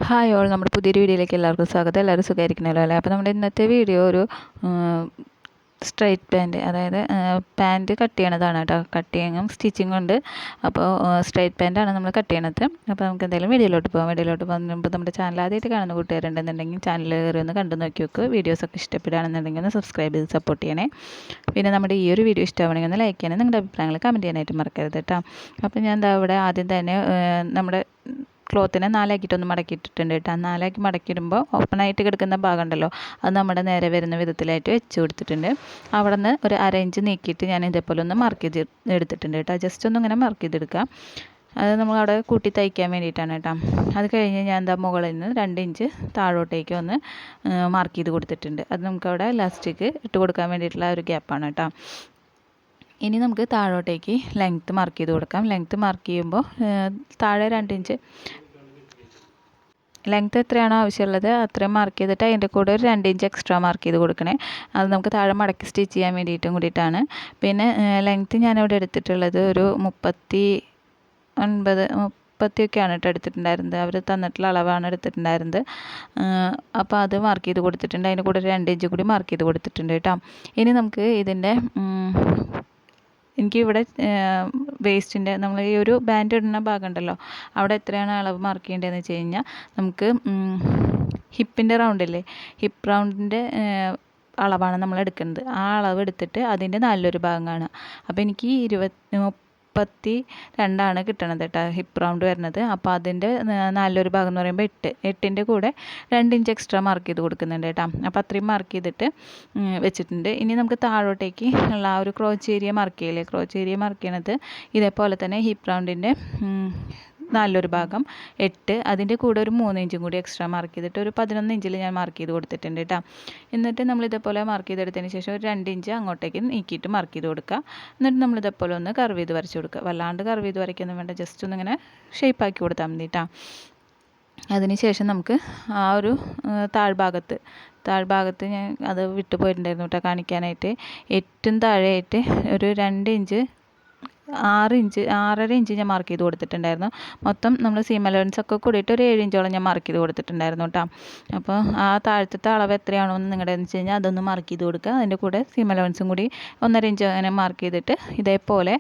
Hi all, നമ്മുടെ പുതിയൊരു വീഡിയോയിലേക്ക് എല്ലാവർക്കും സ്വാഗതം. എല്ലാവരും സുഖമായിരിക്കണമല്ലോ അല്ലേ? അപ്പോൾ നമ്മുടെ ഇന്നത്തെ വീഡിയോ ഒരു സ്ട്രൈറ്റ് പാൻറ്റ്, അതായത് പാൻറ്റ് കട്ട് ചെയ്യണതാണ് കേട്ടോ. കട്ടിങ്ങും സ്റ്റിച്ചിങ്ങും ഉണ്ട്. അപ്പോൾ സ്ട്രൈറ്റ് പാൻറ്റാണ് നമ്മൾ കട്ട് ചെയ്യണത്. അപ്പോൾ നമുക്ക് എന്തായാലും വീഡിയോയിലോട്ട് പോകാം. വീഡിയോയിലോട്ട് പോകുമ്പോൾ നമ്മുടെ ചാനൽ ആദ്യമായിട്ട് കാണുന്ന കൂട്ടുകാരുണ്ടെന്നുണ്ടെങ്കിൽ ചാനൽ കയറി ഒന്ന് കണ്ടു നോക്കി നോക്കുക. വീഡിയോസൊക്കെ ഇഷ്ടപ്പെടുകയാണെന്നുണ്ടെങ്കിൽ ഒന്ന് സബ്സ്ക്രൈബ് ചെയ്ത് സപ്പോർട്ട് ചെയ്യണേ. പിന്നെ നമ്മുടെ ഈ ഒരു വീഡിയോ ഇഷ്ടമാണെങ്കിൽ ഒന്ന് ലൈക്ക് ചെയ്യണേ. നിങ്ങളുടെ അഭിപ്രായങ്ങൾ കമൻറ്റ് ചെയ്യാനായിട്ട് മറക്കരുത് കേട്ടോ. അപ്പോൾ ഞാൻ എന്താ ഇവിടെ ആദ്യം തന്നെ നമ്മുടെ ക്ലോത്തിനെ നാലാക്കിയിട്ടൊന്ന് മടക്കിയിട്ടിട്ടുണ്ട് കേട്ടോ. നാലാക്കി മടക്കിയിടുമ്പോൾ ഓപ്പണായിട്ട് കിടക്കുന്ന ഭാഗം ഉണ്ടല്ലോ, അത് നമ്മുടെ നേരെ വരുന്ന വിധത്തിലായിട്ട് വെച്ച് കൊടുത്തിട്ടുണ്ട്. അവിടെ നിന്ന് ഒരു 1/2 ഇഞ്ച് നീക്കിയിട്ട് ഞാൻ ഇതേപോലെ ഒന്ന് മാർക്ക് ചെയ്ത് എടുത്തിട്ടുണ്ട് കേട്ടോ. ജസ്റ്റ് ഒന്ന് ഇങ്ങനെ മാർക്ക് ചെയ്തെടുക്കാം. അത് നമ്മൾ അവിടെ കൂട്ടി തയ്ക്കാൻ വേണ്ടിയിട്ടാണ് കേട്ടോ. അത് കഴിഞ്ഞ് ഞാൻ എന്താ മുകളിൽ നിന്ന് 2 ഇഞ്ച് താഴോട്ടേക്ക് ഒന്ന് മാർക്ക് ചെയ്ത് കൊടുത്തിട്ടുണ്ട്. അത് നമുക്കവിടെ ലാസ്റ്റിക്ക് ഇട്ട് കൊടുക്കാൻ വേണ്ടിയിട്ടുള്ള ഒരു ഗ്യാപ്പാണ് കേട്ടോ. ഇനി നമുക്ക് താഴോട്ടേക്ക് ലെങ്ത്ത് മാർക്ക് ചെയ്ത് കൊടുക്കാം. ലെങ്ത്ത് മാർക്ക് ചെയ്യുമ്പോൾ താഴെ 2 ഇഞ്ച് ലെങ്ത്ത് എത്രയാണോ ആവശ്യമുള്ളത് അത്രയും മാർക്ക് ചെയ്തിട്ട് അതിൻ്റെ കൂടെ ഒരു 2 ഇഞ്ച് എക്സ്ട്രാ മാർക്ക് ചെയ്ത് കൊടുക്കണേ. അത് നമുക്ക് താഴെ മടക്കി സ്റ്റിച്ച് ചെയ്യാൻ വേണ്ടിയിട്ടും കൂടിയിട്ടാണ്. പിന്നെ ലെങ്ത്ത് ഞാനിവിടെ എടുത്തിട്ടുള്ളത് ഒരു 30ഒക്കെയാണ് കേട്ടോ എടുത്തിട്ടുണ്ടായിരുന്നത്. അവർ തന്നിട്ടുള്ള അളവാണ് എടുത്തിട്ടുണ്ടായിരുന്നത്. അപ്പോൾ അത് മാർക്ക് ചെയ്ത് കൊടുത്തിട്ടുണ്ട്. അതിൻ്റെ കൂടെ ഒരു 2 ഇഞ്ച് കൂടി മാർക്ക് ചെയ്ത് കൊടുത്തിട്ടുണ്ട് കേട്ടോ. ഇനി നമുക്ക് ഇതിൻ്റെ എനിക്കിവിടെ വേസ്റ്റിൻ്റെ നമ്മൾ ഈ ഒരു ബാൻഡ് ഇടുന്ന ഭാഗം ഉണ്ടല്ലോ, അവിടെ എത്രയാണ് അളവ് മാർക്ക് ചെയ്യേണ്ടതെന്ന് വെച്ച് കഴിഞ്ഞാൽ നമുക്ക് ഹിപ്പിൻ്റെ റൗണ്ടില്ലേ, ഹിപ്പ് റൗണ്ടിൻ്റെ അളവാണ് നമ്മൾ എടുക്കുന്നത്. ആ അളവ് എടുത്തിട്ട് അതിൻ്റെ നല്ലൊരു ഭാഗം കാണുക. അപ്പോൾ എനിക്ക് 32 കിട്ടണത് കേട്ടോ, ഹിപ്പ് റൗണ്ട് വരുന്നത്. അപ്പോൾ അതിൻ്റെ നല്ലൊരു ഭാഗം എന്ന് പറയുമ്പോൾ 8ൻ്റെ കൂടെ 2 ഇഞ്ച് എക്സ്ട്രാ മാർക്ക് ചെയ്ത് കൊടുക്കുന്നുണ്ട് കേട്ടോ. അപ്പോൾ അത്രയും മാർക്ക് ചെയ്തിട്ട് വെച്ചിട്ടുണ്ട്. ഇനി നമുക്ക് താഴോട്ടേക്ക് ഉള്ള ആ ഒരു ക്രോച്ച് ഏരിയ മാർക്ക് ചെയ്യില്ലേ, ക്രോച്ച് ഏരിയ മാർക്ക് ചെയ്യണത് ഇതേപോലെ തന്നെ ഹിപ്പ് റൗണ്ടിൻ്റെ നല്ലൊരു ഭാഗം 8, അതിൻ്റെ കൂടെ ഒരു 3 ഇഞ്ചും കൂടി എക്സ്ട്രാ മാർക്ക് ചെയ്തിട്ട് ഒരു 11 ഇഞ്ചിൽ ഞാൻ മാർക്ക് ചെയ്ത് കൊടുത്തിട്ടുണ്ട് കേട്ടോ. എന്നിട്ട് നമ്മൾ ഇതേപോലെ മാർക്ക് ചെയ്തെടുത്തതിന് ശേഷം ഒരു 2 ഇഞ്ച് അങ്ങോട്ടേക്ക് നീക്കിയിട്ട് മാർക്ക് ചെയ്ത് കൊടുക്കുക. എന്നിട്ട് നമ്മൾ ഇതേപോലെ ഒന്ന് കർവ് ചെയ്ത് വരച്ച് കൊടുക്കുക. വല്ലാണ്ട് കർവ് ചെയ്ത് വരയ്ക്കൊന്നും വേണ്ട, ജസ്റ്റ് ഒന്നിങ്ങനെ ഷേപ്പാക്കി കൊടുത്താൽ മതി കേട്ടോ. അതിന് ശേഷം നമുക്ക് ആ ഒരു താഴ്ഭാഗത്ത് ഞാൻ അത് വിട്ടു പോയിട്ടുണ്ടായിരുന്നു കേട്ടോ കാണിക്കാനായിട്ട്. ഏറ്റവും താഴെയായിട്ട് ഒരു 2 ഇഞ്ച് 6.5 ഇഞ്ച് ഞാൻ മാർക്ക് ചെയ്ത് കൊടുത്തിട്ടുണ്ടായിരുന്നു. മൊത്തം നമ്മൾ സീം അലവൻസ് ഒക്കെ കൂടിയിട്ട് ഒരു 7 ഇഞ്ചോളം ഞാൻ മാർക്ക് ചെയ്ത് കൊടുത്തിട്ടുണ്ടായിരുന്നു കേട്ടോ. അപ്പോൾ ആ താഴത്തെ അളവ് എത്രയാണോ എന്ന് നിങ്ങളുടെ എന്ന് വെച്ച് കഴിഞ്ഞാൽ അതൊന്ന് മാർക്ക് ചെയ്ത് കൊടുക്കുക. അതിൻ്റെ കൂടെ സീം അലവൻസും കൂടി 1.5 ഇഞ്ച് അങ്ങനെ മാർക്ക് ചെയ്തിട്ട് ഇതേപോലെ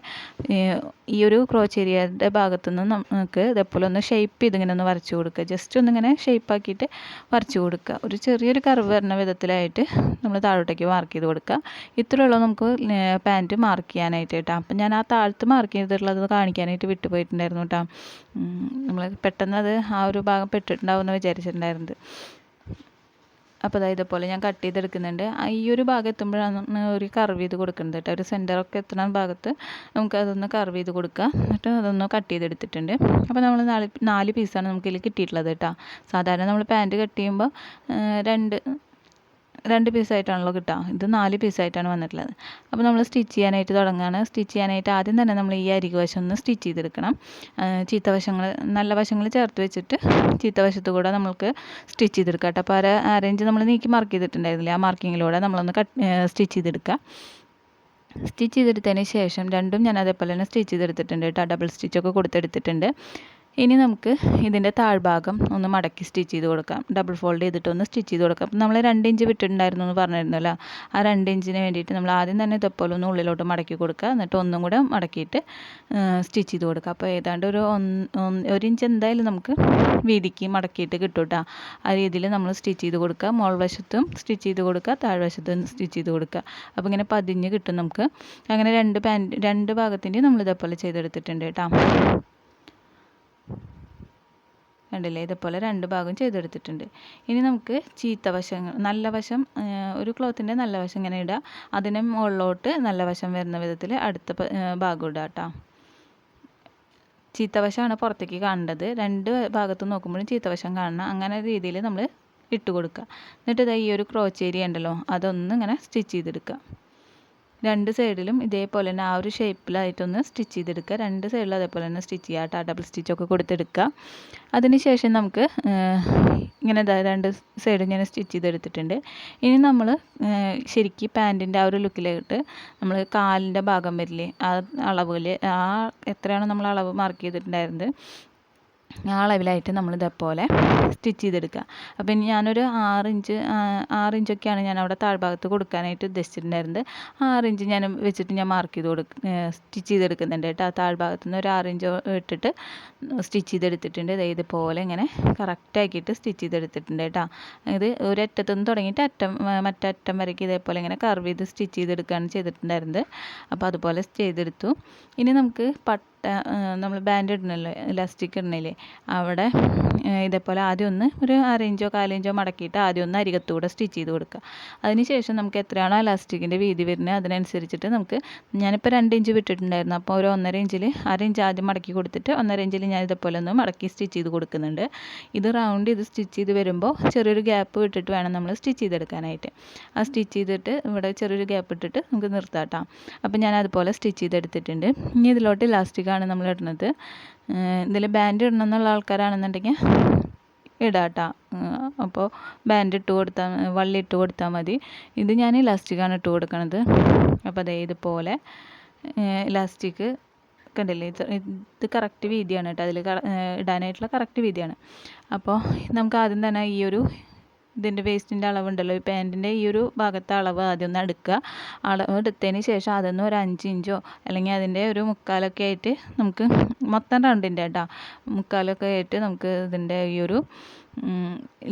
ഈ ഒരു ക്രോച്ച് ഏരിയയുടെ ഭാഗത്തു നിന്ന് നമുക്ക് ഇതേപോലെ ഒന്ന് ഷേപ്പ് ചെയ്ത് ഇങ്ങനെ ഒന്ന് വരച്ച് കൊടുക്കുക. ജസ്റ്റ് ഒന്നിങ്ങനെ ഷേപ്പാക്കിയിട്ട് വരച്ച് കൊടുക്കുക. ഒരു ചെറിയൊരു കർവ് വരുന്ന വിധത്തിലായിട്ട് നമ്മൾ താഴോട്ടേക്ക് മാർക്ക് ചെയ്ത് കൊടുക്കുക. ഇത്രയുള്ളൂ നമുക്ക് പാൻറ്റ് മാർക്ക് ചെയ്യാനായിട്ട് കേട്ടോ. അപ്പം ഞാൻ ആ താഴത്ത് മാർക്ക് ചെയ്തിട്ടുള്ളത് കാണിക്കാനായിട്ട് വിട്ടുപോയിട്ടുണ്ടായിരുന്നു കേട്ടോ. നമ്മൾ പെട്ടെന്ന് അത് ആ ഒരു ഭാഗം പെട്ടിട്ടുണ്ടാവുമെന്ന് വിചാരിച്ചിട്ടുണ്ടായിരുന്നത്. അപ്പോൾ അതായത് ഇതേപോലെ ഞാൻ കട്ട് ചെയ്തെടുക്കുന്നുണ്ട്. ഈ ഒരു ഭാഗം എത്തുമ്പോഴാണ് ഒരു കർവ് ചെയ്ത് കൊടുക്കുന്നത് കേട്ടോ. ഒരു സെൻറ്ററൊക്കെ എത്തുന്ന ഭാഗത്ത് നമുക്ക് അതൊന്ന് കർവ് ചെയ്ത് കൊടുക്കുക. എന്നിട്ട് അതൊന്ന് കട്ട് ചെയ്തെടുത്തിട്ടുണ്ട്. അപ്പോൾ നമ്മൾ 4 പീസാണ് നമുക്കിതിൽ കിട്ടിയിട്ടുള്ളത് കേട്ടോ. സാധാരണ നമ്മൾ പാൻറ്റ് കട്ട് ചെയ്യുമ്പോൾ രണ്ട് പീസായിട്ടാണല്ലോ കിട്ടുക. ഇത് 4 പീസായിട്ടാണ് വന്നിട്ടുള്ളത്. അപ്പോൾ നമ്മൾ സ്റ്റിച്ച് ചെയ്യാനായിട്ട് തുടങ്ങുകയാണ്. സ്റ്റിച്ച് ചെയ്യാനായിട്ട് ആദ്യം തന്നെ നമ്മൾ ഈ അരികു വശം ഒന്ന് സ്റ്റിച്ച് ചെയ്തെടുക്കണം. നല്ല വശങ്ങൾ ചേർത്ത് വെച്ചിട്ട് ചീത്ത വശത്ത് കൂടെ നമുക്ക് സ്റ്റിച്ച് ചെയ്തെടുക്കാം കേട്ടോ. അപ്പോൾ 1/2 ഇഞ്ച് നമ്മൾ നീക്കി മാർക്ക് ചെയ്തിട്ടുണ്ടായിരുന്നില്ല, ആ മാർക്കിങ്ങിലൂടെ നമ്മളൊന്ന് സ്റ്റിച്ച് ചെയ്തെടുക്കുക. സ്റ്റിച്ച് ചെയ്തെടുത്തതിന് ശേഷം രണ്ടും ഞാൻ അതേപോലെ തന്നെ സ്റ്റിച്ച് ചെയ്തെടുത്തിട്ടുണ്ട് കേട്ടോ. ഡബിൾ സ്റ്റിച്ചൊക്കെ കൊടുത്തെടുത്തിട്ടുണ്ട്. ഇനി നമുക്ക് ഇതിൻ്റെ താഴ്ഭാഗം ഒന്ന് മടക്കി സ്റ്റിച്ച് ചെയ്ത് കൊടുക്കാം. ഡബിൾ ഫോൾഡ് ചെയ്തിട്ട് ഒന്ന് സ്റ്റിച്ച് ചെയ്ത് കൊടുക്കാം. അപ്പം നമ്മൾ 2 ഇഞ്ച് വിട്ടിട്ടുണ്ടായിരുന്നു എന്ന് പറഞ്ഞിരുന്നല്ലോ, ആ 2 ഇഞ്ചിന് വേണ്ടിയിട്ട് നമ്മൾ ആദ്യം തന്നെ ഇതേപോലെ ഒന്ന് ഉള്ളിലോട്ട് മടക്കി കൊടുക്കുക. എന്നിട്ട് ഒന്നും കൂടെ മടക്കിയിട്ട് സ്റ്റിച്ച് ചെയ്ത് കൊടുക്കുക. അപ്പോൾ ഏതാണ്ട് ഒരു 1 ഇഞ്ച് എന്തായാലും നമുക്ക് വീതിക്ക് മടക്കിയിട്ട് കിട്ടും കേട്ടോ. ആ രീതിയിൽ നമ്മൾ സ്റ്റിച്ച് ചെയ്ത് കൊടുക്കുക. മോൾ വശത്തും സ്റ്റിച്ച് ചെയ്ത് കൊടുക്കുക, താഴ്വശത്തും സ്റ്റിച്ച് ചെയ്ത് കൊടുക്കുക. അപ്പോൾ ഇങ്ങനെ പതിഞ്ഞ് കിട്ടും നമുക്ക്. അങ്ങനെ 2 ഭാഗത്തിൻ്റെയും നമ്മൾ ഇതേപോലെ ചെയ്തെടുത്തിട്ടുണ്ട് കേട്ടോ. കണ്ടില്ലേ, ഇതേപോലെ 2 ഭാഗം ചെയ്തെടുത്തിട്ടുണ്ട്. ഇനി നമുക്ക് നല്ല വശം ഒരു ക്ലോത്തിൻ്റെ നല്ല വശം ഇങ്ങനെ ഇടുക. അതിന് മുകളിലോട്ട് നല്ല വശം വരുന്ന വിധത്തിൽ അടുത്ത ഭാഗം ഇടുക കേട്ടോ. ചീത്തവശമാണ് പുറത്തേക്ക് കാണേണ്ടത്. 2 ഭാഗത്തും നോക്കുമ്പോഴും ചീത്തവശം കാണണം. അങ്ങനെ രീതിയിൽ നമ്മൾ ഇട്ട് കൊടുക്കുക. എന്നിട്ട് ഈ ഒരു ക്രോച്ച് ഏരിയ ഉണ്ടല്ലോ, അതൊന്ന് ഇങ്ങനെ സ്റ്റിച്ച് ചെയ്തെടുക്കുക. 2 സൈഡിലും ഇതേപോലെ തന്നെ ആ ഒരു ഷേപ്പിലായിട്ടൊന്ന് സ്റ്റിച്ച് ചെയ്തെടുക്കുക. 2 സൈഡിലും അതേപോലെ തന്നെ സ്റ്റിച്ച് ചെയ്യുക കേട്ടോ. ഡബിൾ സ്റ്റിച്ചൊക്കെ കൊടുത്തെടുക്കുക. അതിനുശേഷം നമുക്ക് ഇങ്ങനെ 2 സൈഡും ഞാൻ സ്റ്റിച്ച് ചെയ്തെടുത്തിട്ടുണ്ട്. ഇനി നമ്മൾ ശരിക്കും പാൻറ്റിൻ്റെ ആ ഒരു ലുക്കിലായിട്ട് നമ്മൾ കാലിൻ്റെ ഭാഗം വരില്ലേ, ആ അളവിൽ എത്രയാണോ നമ്മൾ അളവ് മാർക്ക് ചെയ്തിട്ടുണ്ടായിരുന്നത് ആ അളവിലായിട്ട് നമ്മൾ ഇതേപോലെ സ്റ്റിച്ച് ചെയ്തെടുക്കുക. അപ്പോൾ ഇനി ഞാനൊരു 6 ഇഞ്ചൊക്കെയാണ് ഞാൻ അവിടെ താഴ്ഭാഗത്ത് കൊടുക്കാനായിട്ട് ഉദ്ദേശിച്ചിട്ടുണ്ടായിരുന്നത്. 6 ഇഞ്ച് ഞാൻ വെച്ചിട്ട് ഞാൻ മാർക്ക് ചെയ്ത് സ്റ്റിച്ച് ചെയ്തെടുക്കുന്നുണ്ട് കേട്ടോ. താഴ്ഭാഗത്ത് നിന്ന് ഒരു 6 ഇഞ്ച് ഇട്ടിട്ട് സ്റ്റിച്ച് ചെയ്തെടുത്തിട്ടുണ്ട്. ഇതുപോലെ ഇങ്ങനെ കറക്റ്റാക്കിയിട്ട് സ്റ്റിച്ച് ചെയ്തെടുത്തിട്ടുണ്ട് കേട്ടോ. ഇത് ഒരറ്റത്തുനിന്ന് തുടങ്ങിയിട്ട് മറ്റേ അറ്റം വരയ്ക്ക് ഇതേപോലെ ഇങ്ങനെ കർവ് ചെയ്ത് സ്റ്റിച്ച് ചെയ്തെടുക്കുകയാണ് ചെയ്തിട്ടുണ്ടായിരുന്നത്. അപ്പോൾ അതുപോലെ ചെയ്തെടുത്തു. ഇനി നമുക്ക് നമ്മൾ ബാൻഡ് ഇടണല്ലോ, ഇലാസ്റ്റിക് ഇടണില്ലേ, അവിടെ ഇതേപോലെ ആദ്യം ഒന്ന് ഒരു 1/2 ഇഞ്ചോ 1/4 ഇഞ്ചോ മടക്കിയിട്ട് ആദ്യം ഒന്ന് അരികത്തൂടെ സ്റ്റിച്ച് ചെയ്ത് കൊടുക്കുക. അതിനുശേഷം നമുക്ക് എത്രയാണോ ഇലാസ്റ്റിക്കിൻ്റെ വീതി വരുന്നത് അതിനനുസരിച്ചിട്ട് ഞാനിപ്പോൾ 2 ഇഞ്ച് വിട്ടിട്ടുണ്ടായിരുന്നു. അപ്പോൾ ഒരു 1.5 ഇഞ്ചിൽ 1/2 ഇഞ്ച് ആദ്യം മടക്കി കൊടുത്തിട്ട് 1.5 ഇഞ്ചിൽ ഞാൻ ഇതേപോലെ ഒന്ന് മടക്കി സ്റ്റിച്ച് ചെയ്ത് കൊടുക്കുന്നുണ്ട്. ഇത് റൗണ്ട് ചെയ്ത് സ്റ്റിച്ച് ചെയ്ത് വരുമ്പോൾ ചെറിയൊരു ഗ്യാപ്പ് വിട്ടിട്ട് വേണം നമ്മൾ സ്റ്റിച്ച് ചെയ്തെടുക്കാനായിട്ട്. ആ സ്റ്റിച്ച് ചെയ്തിട്ട് ഇവിടെ ചെറിയൊരു ഗ്യാപ്പ് ഇട്ടിട്ട് നമുക്ക് നിർത്താം. അപ്പോൾ ഞാൻ അതുപോലെ സ്റ്റിച്ച് ചെയ്തെടുത്തിട്ടുണ്ട്. ഇനി ഇതിലോട്ട് ഇലാസ്റ്റിക്കാണ് നമ്മൾ ഇടുന്നത്. ഇതിൽ ബാൻഡ് ഇടണം എന്നുള്ള ആൾക്കാരാണെന്നുണ്ടെങ്കിൽ ഇടാം കേട്ടോ. അപ്പോൾ ബാൻഡ് വള്ളി ഇട്ട് കൊടുത്താൽ മതി. ഇത് ഞാൻ ഇലാസ്റ്റിക്കാണ് ഇട്ട് കൊടുക്കുന്നത്. അപ്പോൾ അതേ ഇതുപോലെ ഇലാസ്റ്റിക് കണ്ടില്ലേ, ഇത് കറക്റ്റ് വീതിയാണ് കേട്ടോ. അതിൽ ഇടാനായിട്ടുള്ള കറക്റ്റ് വീതിയാണ്. അപ്പോൾ നമുക്ക് ആദ്യം തന്നെ ഇതിൻ്റെ വേസ്റ്റിൻ്റെ അളവുണ്ടല്ലോ, ഈ പാൻറ്റിൻ്റെ ഈ ഒരു ഭാഗത്തെ അളവ് ആദ്യം ഒന്ന് എടുക്കുക. അളവ് എടുത്തതിന് ശേഷം അതൊന്ന് ഒരു 5 ഇഞ്ചോ അല്ലെങ്കിൽ അതിൻ്റെ ഒരു 1/4 ആയിട്ട് നമുക്ക് മൊത്തം റൗണ്ടിൻ്റെ കേട്ടോ 1/4 ആയിട്ട് നമുക്ക് ഇതിൻ്റെ ഈ ഒരു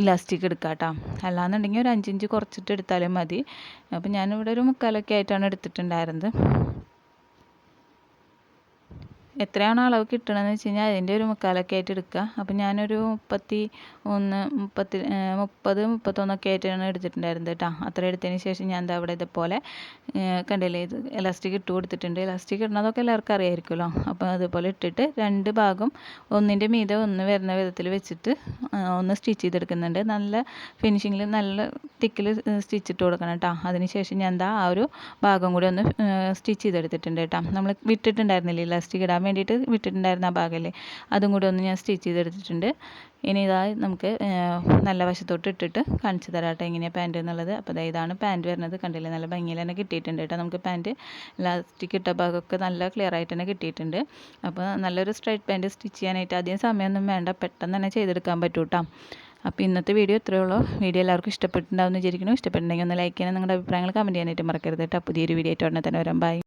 ഇലാസ്റ്റിക് എടുക്കാം കേട്ടോ. അല്ലാന്നുണ്ടെങ്കിൽ ഒരു 5 ഇഞ്ച് കുറച്ചിട്ട് എടുത്താലും മതി. അപ്പോൾ ഞാനിവിടെ ഒരു 1/4 ആയിട്ടാണ് എടുത്തിട്ടുണ്ടായിരുന്നത്. എത്രയാണോ അളവ് കിട്ടണമെന്ന് വെച്ച് കഴിഞ്ഞാൽ അതിൻ്റെ ഒരു 1/4 ആയിട്ട് എടുക്കുക. അപ്പോൾ ഞാനൊരു 31 ആയിട്ടാണ് എടുത്തിട്ടുണ്ടായിരുന്നത് കേട്ടോ. അത്ര എടുത്തതിന് ശേഷം ഞാൻ എന്താ അവിടെ ഇതുപോലെ കണ്ടില്ലേ, ഇത് ഇലാസ്റ്റിക് ഇട്ട് കൊടുത്തിട്ടുണ്ട്. ഇലാസ്റ്റിക് ഇടുന്നതൊക്കെ എല്ലാവർക്കും അറിയാമായിരിക്കുമല്ലോ. അപ്പോൾ അതുപോലെ ഇട്ടിട്ട് 2 ഭാഗം ഒന്നിൻ്റെ മീതെ ഒന്ന് വരുന്ന വിധത്തിൽ വെച്ചിട്ട് ഒന്ന് സ്റ്റിച്ച് ചെയ്തെടുക്കുന്നുണ്ട്. നല്ല ഫിനിഷിങ്ങിൽ നല്ല തിക്കിൽ സ്റ്റിച്ച് ഇട്ട് കൊടുക്കണം കേട്ടോ. അതിന് ശേഷം ഞാൻ ആ ഒരു ഭാഗം കൂടി ഒന്ന് സ്റ്റിച്ച് ചെയ്തെടുത്തിട്ടുണ്ട് കേട്ടോ. നമ്മൾ വിട്ടിട്ടുണ്ടായിരുന്നില്ലേ ഇലാസ്റ്റിക് ഇടാൻ വേണ്ടിയിട്ട് വിട്ടിട്ടുണ്ടായിരുന്ന ആ ഭാഗമല്ലേ, അതും കൂടി ഒന്ന് ഞാൻ സ്റ്റിച്ച് ചെയ്തെടുത്തിട്ടുണ്ട്. ഇനി നമുക്ക് നല്ല വശത്തോട്ട് ഇട്ടിട്ട് കാണിച്ചു തരാം കേട്ടോ എങ്ങനെയാണ് പാൻറ്റ് എന്നുള്ളത്. അപ്പോൾ ഇതാണ് പാൻറ്റ് വരുന്നത്. കണ്ടില്ലേ, നല്ല ഭംഗിയിൽ തന്നെ കിട്ടിയിട്ടുണ്ട് കേട്ടോ. നമുക്ക് പാൻറ്റ് ഇലാസ്റ്റിക് ഇട്ട ഭാഗമൊക്കെ നല്ല ക്ലിയർ ആയിട്ട് തന്നെ കിട്ടിയിട്ടുണ്ട്. അപ്പോൾ നല്ലൊരു സ്ട്രൈറ്റ് പാൻറ്റ് സ്റ്റിച്ച് ചെയ്യാനായിട്ട് അധികം സമയമൊന്നും വേണ്ട, പെട്ടെന്ന് തന്നെ ചെയ്തെടുക്കാൻ പറ്റും കേട്ടോ. അപ്പോൾ ഇന്നത്തെ വീഡിയോ ഇത്രയേ ഉള്ളൂ. വീഡിയോ എല്ലാവർക്കും ഇഷ്ടപ്പെട്ടിട്ടുണ്ടാവും എന്ന് വിചാരിക്കുന്നു. ഇഷ്ടപ്പെട്ടിട്ടുണ്ടെങ്കിൽ ഒന്ന് ലൈക്ക് ചെയ്യാനും നിങ്ങളുടെ അഭിപ്രായങ്ങൾ കമൻറ്റ് ചെയ്യാനായിട്ട് മറക്കരുത് കേട്ടോ. പുതിയൊരു വീഡിയോ ആയിട്ട് ഉടനെ തന്നെ വരാം. ബൈ.